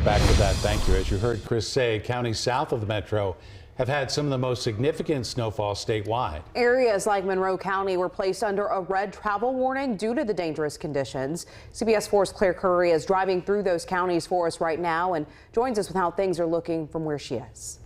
Back to that, thank you. As you heard Chris say, counties south of the metro have had some of the most significant snowfall statewide. Areas like Monroe County were placed under a red travel warning due to the dangerous conditions. CBS 4's Claire Curry is driving through those counties for us right now and joins us with how things are looking from where she is.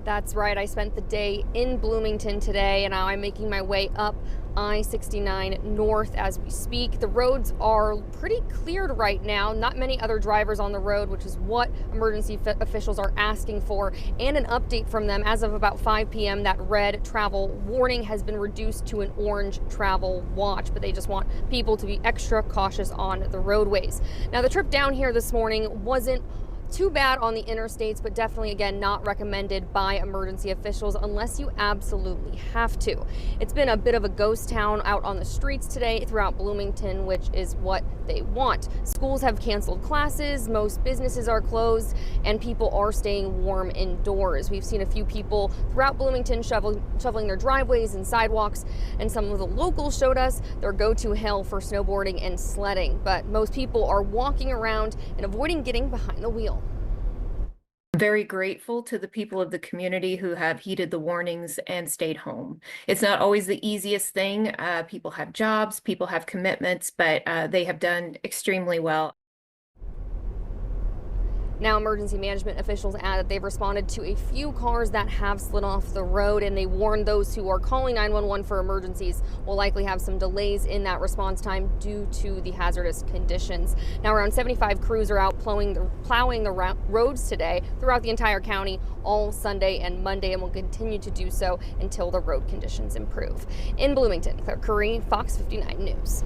That's right. I spent the day in Bloomington today, and now I'm making my way up I-69 north as we speak. The roads are pretty cleared right now. Not many other drivers on the road, which is what emergency officials are asking for. And an update from them, as of about 5 p.m., that red travel warning has been reduced to an orange travel watch, but they just want people to be extra cautious on the roadways. Now, the trip down here this morning wasn't too bad on the interstates, but definitely, again, not recommended by emergency officials unless you absolutely have to. It's been a bit of a ghost town out on the streets today throughout Bloomington, which is what they want. Schools have canceled classes, most businesses are closed, and people are staying warm indoors. We've seen a few people throughout Bloomington shoveling their driveways and sidewalks, and some of the locals showed us their go-to hill for snowboarding and sledding. But most people are walking around and avoiding getting behind the wheel. Very grateful to the people of the community who have heeded the warnings and stayed home. It's not always the easiest thing. People have jobs, people have commitments, but they have done extremely well. Now, emergency management officials add that they've responded to a few cars that have slid off the road, and they warn those who are calling 911 for emergencies will likely have some delays in that response time due to the hazardous conditions. Now, around 75 crews are out plowing the roads today throughout the entire county all Sunday and Monday, and will continue to do so until the road conditions improve. In Bloomington, Claire Curry, Fox 59 News.